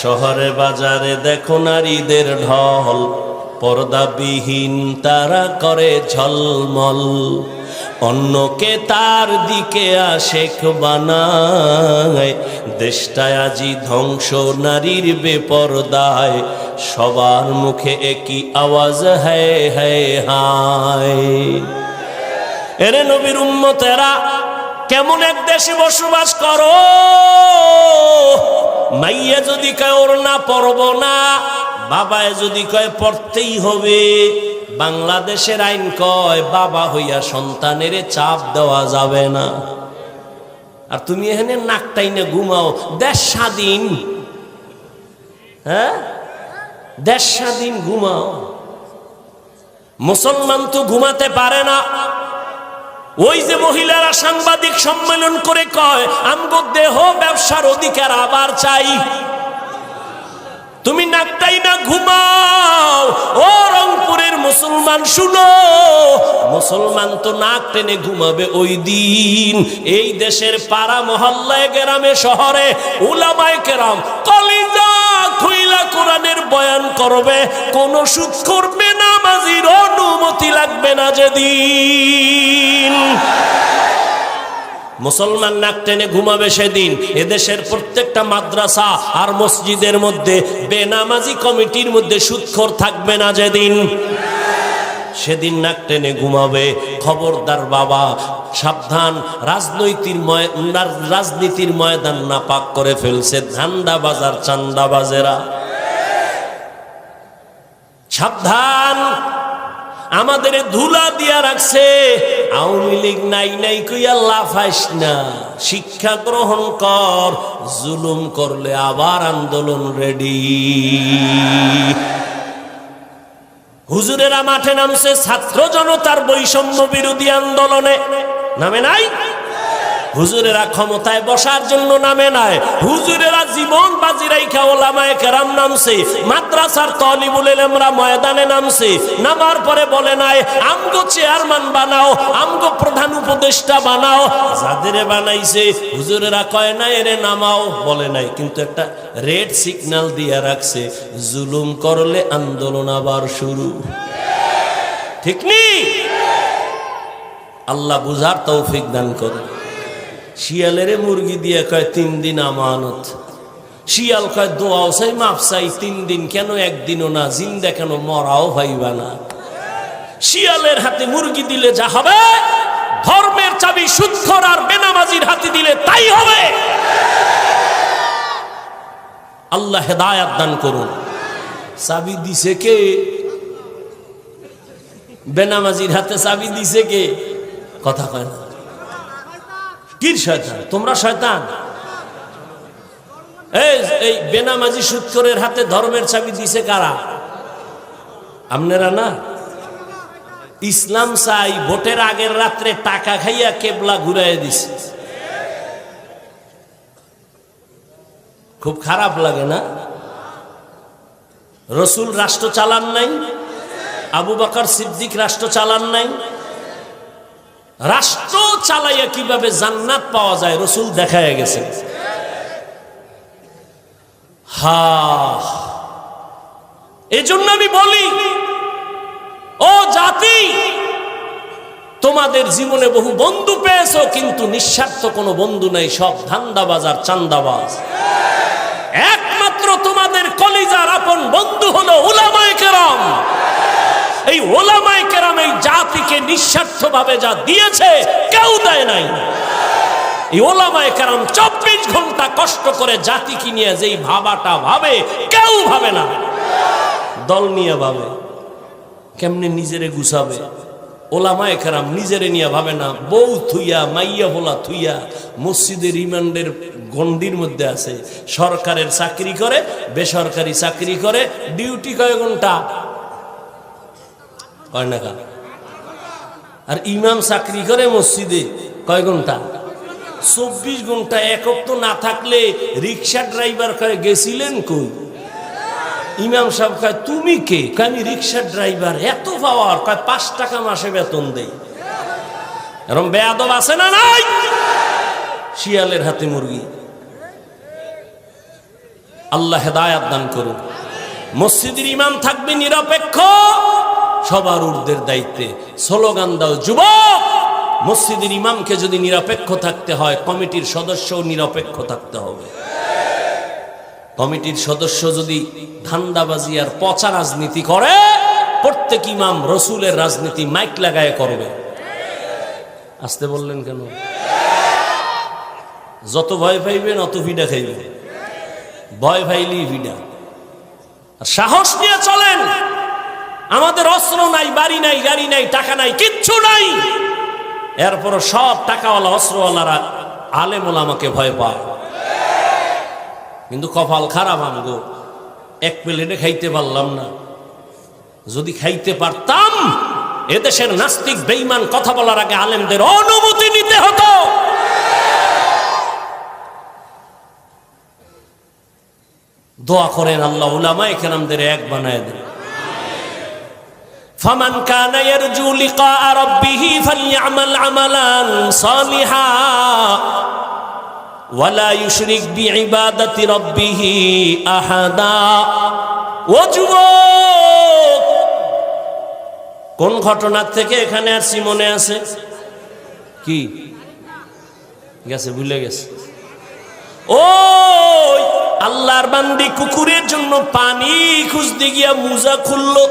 শহরে বাজারে দেখো নারীদের ঢল, পর্দাবিহীন তারা করে ঝলমল, অন্যকে তার দিকে আশেক বানায়। দেশটায় আজি ধ্বংস নারীর বেপরদায়, সবার মুখে একই আওয়াজ হায় হায় হায়। এরে নবীর উম্মতেরা, কেমন এক দেশে বসবাস করো, মাইয়া যদি কয় ওর না পড়ব না, বাবায় যদি কয় পড়তেই হবে। বাংলাদেশের আইন কয় বাবা হইয়া সন্তানের চাপ দেওয়া যাবে না। আর তুমি এখানে নাকটাই না ঘুমাও। দেশ স্বাধীন, হ্যাঁ দেশ স্বাধীন, ঘুমাও। মুসলমান তো ঘুমাতে পারে না। ওই যে মহিলারা সাংবাদিক সম্মেলন করে কয় আমগো দেহ ব্যবসার অধিকার আবার চাই, তুমি নাকটাই না ঘুমাও। ও রংপুরের মুসলমান শুনো, মুসলমান তো নাক টেনে ঘুমাবে ওই দিন এই দেশের পাড়া মহল্লায় গ্রামে শহরে উলামায়ে কেরাম কলিজা খুইলা কোরআনের বয়ান করবে, কোন সুদ করবে না, নামাজির অনুমতি লাগবে না যেদিন। মুসলমান নাক টেনে ঘুমাবে সেদিন এদেশের প্রত্যেকটা মাদ্রাসা আর মসজিদের মধ্যে বেনামাজি কমিটির মধ্যে সুদখোর থাকবে না যেদিন, সেদিন নাক টেনে ঘুমাবে। খবরদার বাবা, সাবধান, রাজনীতির ময়দান নাপাক করে ফেলছে ধান্দাবাজ আর চান্দাবাজেরা। সাবধান, আমাদের ধুলা দিয়া রাখছে। আওয়ামী লীগ নাই নাই কইয়া লাফাইস না, শিক্ষা গ্রহণ কর, জুলুম করলে আবার আন্দোলন রেডি। হুজুরেরা মাঠে নামছে ছাত্র জনতার বৈষম্য বিরোধী আন্দোলনে, নামে নাই? হুজুরেরা ক্ষমতায় বসার জন্য নামে নাই, হুজুরেরা জীবন বাজি রাইখা ওলামায়ে কেরাম নামছে, মাদ্রাসার তালিবুল ইলমরা ময়দানে নামছে। নামার পরে বলে নাই আমগো চেয়ারম্যান বানাও, আমগো প্রধান উপদেষ্টা বানাও। যাদের বানাইছে হুজুরেরা কয় না এরে নামাও, বলে নাই, কিন্তু একটা রেড সিগন্যাল দিয়ে রাখছে, জুলুম করলে আন্দোলন আবার শুরু। ঠিক নি? আল্লাহ বুঝার তৌফিক দান করুন। শিয়ালের মুরগি দিয়ে কয় 3 দিন আমানত, শিয়াল কয় দোয়াও চাই মাফ চাই 3 দিন কেন, একদিনও না, জিন্দা কেন, মরাও ভাইবা না। শিয়ালের হাতে মুরগি দিলে যা হবে, ধর্মের চাবি সুদখোর আর বেনামাজির হাতে দিলে তাই হবে। আল্লাহ হেদায়াত দান করুন। চাবি দিছে কে? বেনামাজির হাতে চাবি দিছে কে? কথা কয় না। কি শয়তান? তোমরা শয়তান। এই বেনামাজি সুদখোরের হাতে ধর্মের চাবি দিছে কারা? আপনারা না? ইসলাম চাই ভোটের আগের রাত্রে টাকা খাইয়া কেবলা ঘুরাইয়া দিছে। খুব খারাপ লাগে না? রসুল রাষ্ট্র চালান নাই, আবু বকর সিদ্দিক রাষ্ট্র চালান নাই। রাষ্ট্র চালাইয়া কিভাবে জান্নাত পাওয়া যায় রসুল দেখায় গেছে। এজন্য আমি বলি, ও জাতি, তোমাদের জীবনে বহু বন্ধু পেয়েছো, কিন্তু নিঃস্বার্থ কোনো বন্ধু নাই, সব ধান্দাবাজ আর চান্দাবাজ। একমাত্র তোমাদের কলিজার আপন বন্ধু হলো উলামায়ে কেরাম। এই উলামায়ে কেরাম এই জাতিকে নিঃস্বার্থভাবে যা দিয়েছে কেউ দেয় নাই। এই উলামায়ে কেরাম 24 ঘন্টা কষ্ট করে জাতিকে নিয়ে যেই ভাবাটা ভাবে কেউ ভাবে না। দল নিয়ে ভাবে, কেমনে নিজেরে গুছাবে। উলামায়ে কেরাম নিজেরে নিয়ে ভাবে না। বউ থুইয়া, মাইয়া ভোলা থুইয়া মসজিদের রিমান্ডের গন্ডির মধ্যে আছে। সরকারের চাকরি করে, বেসরকারি চাকরি করে, ডিউটি কয় ঘন্টা? কয় না। আর ইমাম চাকরি করে মসজিদে কয় ঘন্টা? 24 ঘন্টা। একক তো না থাকলে রিক্সা ড্রাইভার কয় গেছিলেন কই? ইমাম সাহেব কয় তুমি কে? আমি রিক্সা ড্রাইভার। এত পাওয়ার? কয় 5 টাকা মাসে বেতন দেই। এরকম বেয়াদব আছে না নাই? শিয়ালের হাতে মুরগি। আল্লাহ হেদায়াত দান করুন। মসজিদের ইমাম থাকবে নিরপেক্ষ, সবার ঊর্ধ্বের দায়িত্বে। স্লোগান দাও যুবক, মসজিদের ইমামকে যদি নিরপেক্ষ থাকতে হয়, কমিটির সদস্যও নিরপেক্ষ থাকতে হবে। কমিটির সদস্য যদি ধান্দাবাজি আর পচা রাজনীতি করে, প্রত্যেক ইমাম রসুলের রাজনীতি মাইক লাগায় করবে। আসতে বললেন কেন? যত ভয় পাইবেন অত ভিডা খাইবেন, ভয় পাইলেই ভিডা। আর সাহস নিয়ে চলেন। আমাদের অস্ত্র নাই, বাড়ি নাই, গাড়ি নাই, টাকা নাই, কিচ্ছু নাই, এরপরও সব টাকাওয়ালা অস্ত্রওয়ালারা আলেম ওলামাকে ভয় পায়। কিন্তু কপাল খারাপ আমগো, এক প্লেটে খাইতে পারলাম না। যদি খাইতে পারতাম, এদেশের নাস্তিক বেঈমান কথা বলার আগে আলেমদের অনুমতি নিতে হতো। দোয়া করেন আল্লাহ উলামায়ে কেরামদের এক বানায় দেন। ফামান কানা ইয়ারজু লিকা রাব্বিহি ফালইআমাল আমালান সালিহা ওয়ালা ইউশরিক বিইবাদাতি রাব্বিহি আহাদা। ও যুবক, কোন ঘটনার থেকে এখানে আসছি মনে আছে কি? গেছে, ভুলে গেছে। ওই আল্লাহর বান্দি কুকুরের জন্য পানি খুঁজতে গিয়া মুজা খুললো,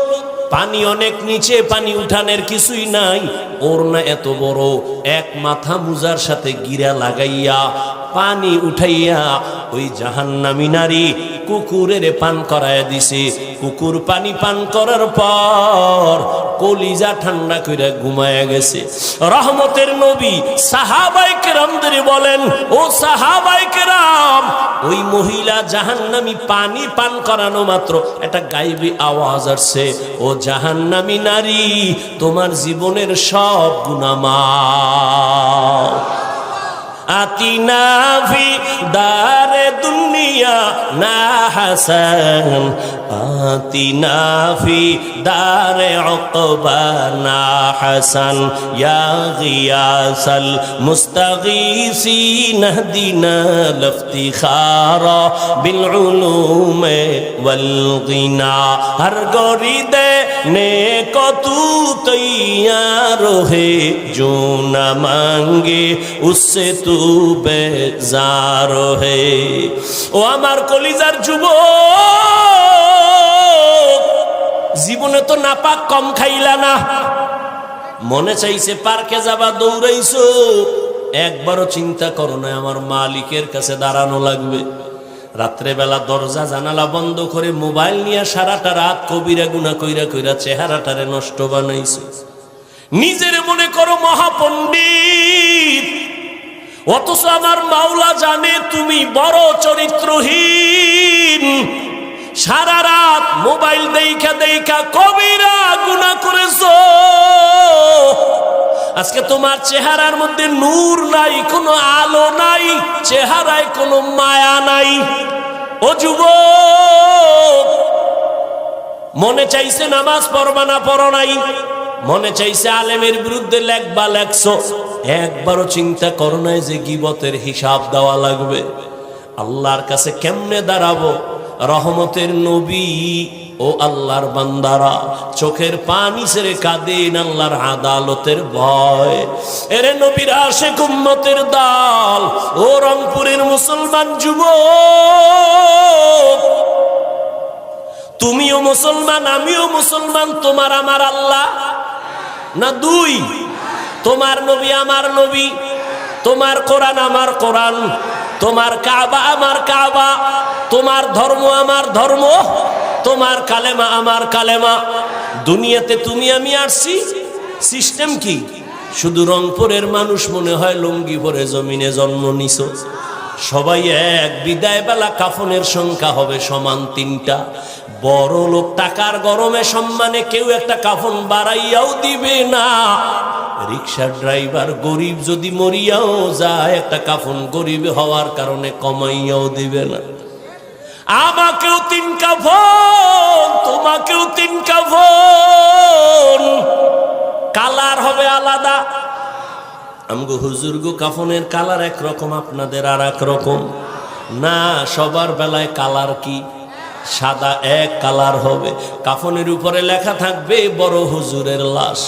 পানি অনেক নিচে, পানি উঠানের কিছুই নাই। ওর না এত বড়, এক মাথা মুজার সাথে গিরা লাগাইয়া পানি উঠাইয়া ওই জাহান্নামী নারী কুকুরের পান করায় দিছে। কুকুর পানি পান করার পর কলিজা ঠান্ডা করে ঘুমায়া গেছে। রহমতের নবী সাহাবায়ে কেরামদের বলেন, ও সাহাবায়ে কেরাম, ওই মহিলা জাহান্নামী পানি পান করানো মাত্র একটা গায়েবী আওয়াজ আসছে, ও জাহান্নামী নারী, তোমার জীবনের সব গুনাহ মাফ। আতিনা ফি দারে দুনিয়া না হাসান, আতিনা ফি দারে উকবা না হাসান, ইয়া গিয়াসাল মুস্তাগীসিন ইহদিনা লিফতিখারা বিল উলুমে ওয়াল গিনা। হর গরিদে নেক তু তৈয়ার হে, जो न मांगे उससे तू बेजार है। ও আমার কলিজার যুবক, জীবনে তো নাপাক কম খাইলা না। মনে চাইছে পার্কে যাবা, দৌড়াইছো, একবারও চিন্তা করো না আমার মালিকের কাছে দাঁড়ানো লাগবে। রাত্রেবেলা দরজা জানালা বন্ধ করে মোবাইল নিয়ে সারাটা রাত কবিরা গুনাহ কইরা কইরা চেহারাটারে নষ্ট বানাইছো। নিজের মনে করো মহাপণ্ডিত, অথচ আমার মাওলা জানে তুমি বড় চরিত্রহীন। সারা রাত মোবাইল দেখা দেখা কবিরা গুনাহ করেছো। আজকে তোমার চেহারার মধ্যে নূর নাই, কোনো আলো নাই, চেহারায় কোনো মায়া নাই। ও যুবক, মনে চাইছে নামাজ পড়বা না, পড়ো নাই। মনে চাইছে আলেমের বিরুদ্ধে লেখবা, লেখছো, একবারও চিন্তা করো নাই যে গীবতের হিসাব দেওয়া লাগবে। আল্লাহর কাছে কেমনে দাঁড়াবো? রহমতের নবী ও আল্লাহর বান্দারা চোখের পানি ছেড়ে কাঁদেন আল্লাহর আদালতের ভয়। এরে নবীর আশিক উম্মতের দল, ও রংপুরের মুসলমান যুবক, তুমিও মুসলমান, আমিও মুসলমান। তোমার আমার আল্লাহ না দুই? তোমার নবী আমার নবী, তোমার কোরআন আমার কোরআন, তোমার কাবা আমার কাবা, তোমার ধর্ম আমার ধর্ম, তোমার কালেমা আমার কালেমা। দুনিয়াতে তুমি আমি আসছি, সিস্টেম কি? শুধু রংপুরের মানুষ মনে হয় লুঙ্গি পরে জমিনে জন্ম নিছো। সবাই এক, বিদায় বেলা কাফনের সংখ্যা হবে সমান 3টা। বড় লোক টাকার গরমে সম্মানে কেউ একটা কাফন বাড়াইয়াও দিবে না। রিক্সার ড্রাইভার গরিব যদি মরিয়াও যায়, একটা কাফন গরিব হওয়ার কারণে কমাইয়াও দিবে না। আমাকেও 3 কাফন, তোমাকেও 3 কাফন, কালার হবে আলাদা। আমগো হুজুর গো কাফনের কালার একরকম, আপনাদের আর এক রকম। না, সবার বেলায় কালার কি? সাদা এক কালার হবে। কাফনের উপরে লেখা থাকবে বড় হুজুরের লাশ,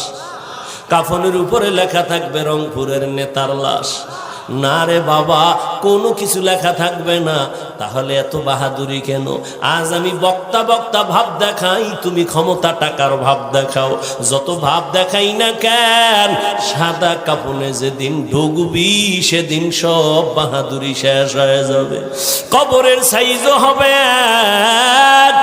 কাফনের উপরে লেখা থাকবে রংপুরের নেতার লাশ। না রে বাবা, কোনো কিছু লেখা থাকবে না। তাহলে এত বাহাদুরি কেন? আজ আমি বক্তা বক্তা ভাব দেখাই, তুমি ক্ষমতা টাকার ভাব দেখাও। যত ভাব দেখাই না কেন, সাদা কাপনে যেদিন ঢুকবি সেদিন সব বাহাদুরি শেষ হয়ে যাবে। কবরের সাইজও হবে এক,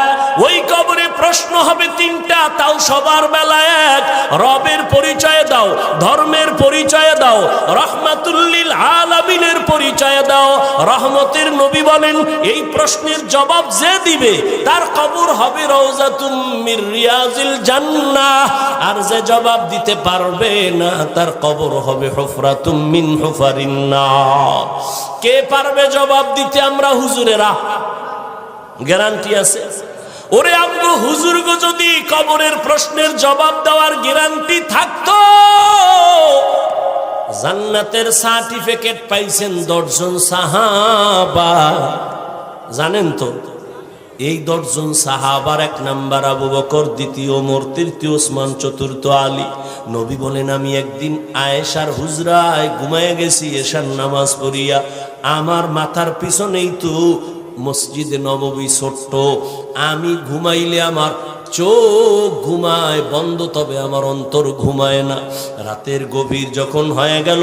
ওই কবরে প্রশ্ন হবে তিনটা, তাও সবার বেলায় এক। রবের পরিচয় দাও, ধর্মের পরিচয় দাও, রহমাতুল্লিল আলামিনের পরিচয় দাও। রহমতের নবী বলেন, এই প্রশ্নের জবাব যে দিবে তার কবর হবে রওজাতুম মির রিয়াজিল জান্নাহ, আর যে জবাব দিতে পারবে না তার কবর হবে হুফরাতুম মিন হুফারিন নার। কে পারবে জবাব দিতে? আমরা হুজুরেরা। গ্যারান্টি আছে? ওরে আমগো হুজুরগো যদি কবরের প্রশ্নের জবাব দেওয়ার গ্যারান্টি থাকতো, জান্নাতের সার্টিফিকেট পাইছেন 10 জন সাহাবা। জানেন তো এই 10 জন সাহাবার 1 নাম্বার আবু বকর, দ্বিতীয় ওমর, তৃতীয় ওসমান, চতুর্থ আলী। নবী বলেন, আমি একদিন আয়েশার হুজরায় ঘুমায় গেছি এশার নামাজ পড়িয়া। আমার মাথার পিছনেই তো মসজিদে নববী ছোট্ট। আমি ঘুমাইলে আমার চোখ ঘুমায় বন্ধ, তবে আমার অন্তর ঘুমায় না। রাতের গভীর যখন হয়ে গেল,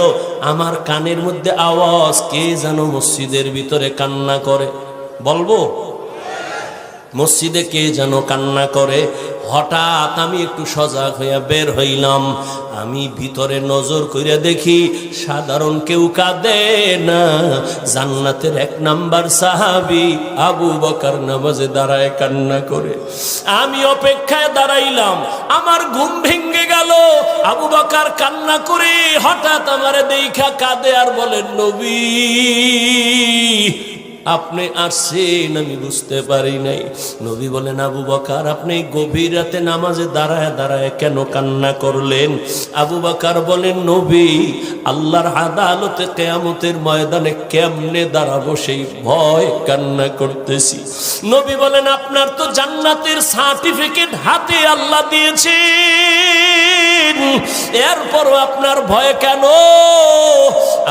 আমার কানের মধ্যে আওয়াজ, কে যেন মসজিদের ভিতরে কান্না করে। বলবো? মসজিদে কে যেন কান্না করে। হঠাৎ আমি একটু সজাগ হইয়া বের হইলাম। আমি ভিতরে নজর কইরা দেখি সাধারণ কেউ কাঁদে না, জান্নাতের 1 নাম্বার সাহাবী আবু বকর নামাজে দাঁড়ায় কান্না করে। আমি অপেক্ষায় দাঁড়াইলাম, আমার ঘুম ভেঙে গেল। আবু বকর কান্না করে হঠাৎ আমারে দেইখা কাঁদে আর বলেন, নবী আপনি আসছেন, আমি বুঝতে পারি নাই। নবী বলেন, আবু বকর আপনি গভীর রাতে নামাজে দাঁড়ায় দাঁড়ায় কেন কান্না করলেন? আবু বকর বলেন, নবী আল্লাহর আদালতে কিয়ামতের ময়দানে কেমনে দাঁড়াবো সেই ভয় কান্না করতেছি। নবী বলেন, আপনার তো জান্নাতের সার্টিফিকেট হাতে আল্লাহ দিয়েছেন, এরপরও আপনার ভয় কেন?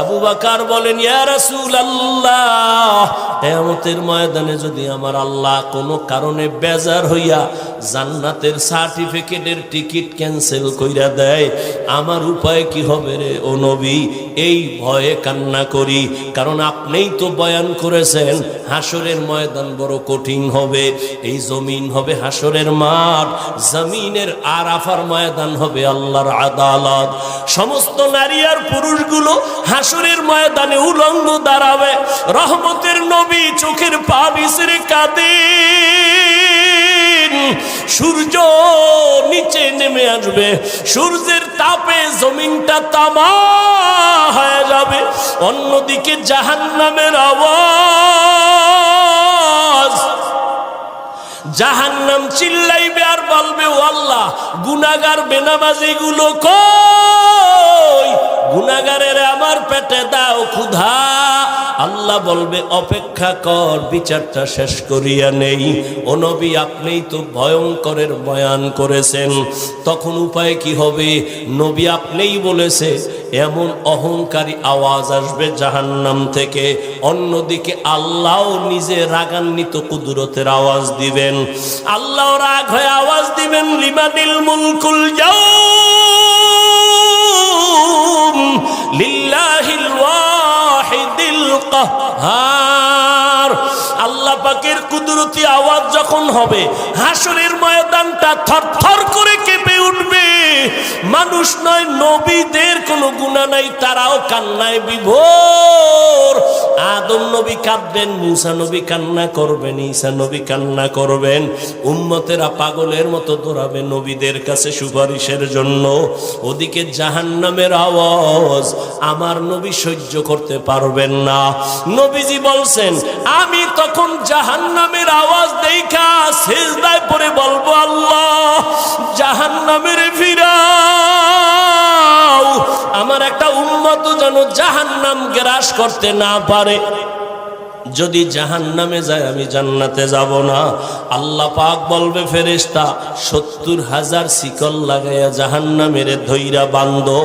আবু বকর বলেন, ইয়া রাসূলুল্লাহ, কিয়ামতের ময়দানে যদি আমার আল্লাহ কোনো কারণে বেজার হইয়া জান্নাতের সার্টিফিকেটের টিকিট ক্যান্সেল কইরা দেয়, আমার উপায় কি হবে রে ও নবী? এই ভয়ে কান্না করি, কারণ আপনিই তো বয়ান করেছেন হাসরের ময়দান বড় কঠিন হবে। এই জমিন হবে হাসরের মাঠ, জমিনের আরাফার ময়দান হবে আল্লাহর আদালত। সমস্ত নারী আর পুরুষগুলো হাসরের ময়দানে উলঙ্গ দাঁড়াবে। রহমতের নবী চোখের পা বিছরে কাঁদেন। সূর্য নিচে নেমে আসবে, সূর্যের তাপে জমিনটা তামা হয়ে যাবে। অন্যদিকে জাহান্নামের আওয়াজ, জাহান্নাম চিল্লাইবে আর বলবে, ও আল্লাহ গুনাহগার বেনামাজি গুলো কই? গুনাহগারের আমার পেটে দাও ক্ষুধা। আল্লাহ বলবে, অপেক্ষা কর, বিচারটা শেষ করিয়া নেই। ও নবী আপনিই তো ভয়ঙ্করের বয়ান করেছেন, তখন উপায় কি হবে? নবী আপনিই বলেছে এমন অহংকারী আওয়াজ আসবে জাহান্নাম থেকে। অন্যদিকে আল্লাহ নিজে রাগান্বিত কুদরতের আওয়াজ দিবেন। আল্লাহ রাগ হয়ে আওয়াজ দিবেন, লিমানিল মুলকুল ইয়াউম লিল্লাহিল ওয়াহিদিল কাহ্হার। আল্লাহ পাকের কুদরতি আওয়াজ যখন হবে, হাসরের ময়দানটা থরথর করে কেঁপে উঠবে। মানুষ নয়, নবীদের কোনো গুনাহ নাই, তারাও কান্নায় বিভোর। আদম নবী কাঁদবেন, মুসা নবী কান্না করবেন, ঈসা নবী কান্না করবেন। উম্মতেরা পাগলের মতো দৌড়াবে নবীদের কাছে সুপারিশের জন্য। ওদিকে জাহান্নামের আওয়াজ আমার নবী সহ্য করতে পারবেন না। নবীজি বলছেন, আমি তখন জাহান্নামের আওয়াজ দেখা সিজদায় পড়ে বলবো, আল্লাহ জাহান্নামের ফিরাও, আমার একটা উম্মত যেন জাহান্নাম গ্রাস করতে না পারে। যদি জাহান্নামে যায় আমি জান্নাতে যাব না। আল্লাহ পাক বলবে ফেরেশতা ৭০,০০০ শিকল লাগাইয়া জাহান্নামের ধইরা বাঁধো,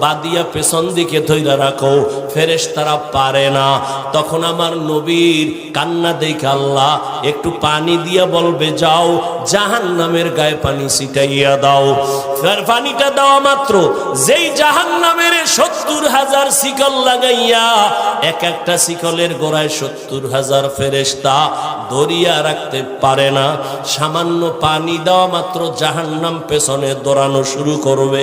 বাঁধিয়া পেছন দিকে ধইরা রাখো। ফেরেশতারা পারে না। তখন আমার নবীর কান্না দেখে আল্লাহ একটু পানি দিয়া বলবে যাও জাহান্নামের গায়ে পানি ছিটাইয়া দাও। পানিটা দেওয়া মাত্র যেই জাহান্নামের ৭০,০০০ শিকল লাগাইয়া এক একটা শিকলের গোড়ায় ৭০,০০০ ফেরেশতা ধরিয়া রাখতে পারে না। সামান্য পানি দেওয়া মাত্র জাহান্নাম পেছনে দৌড়ানো শুরু করবে।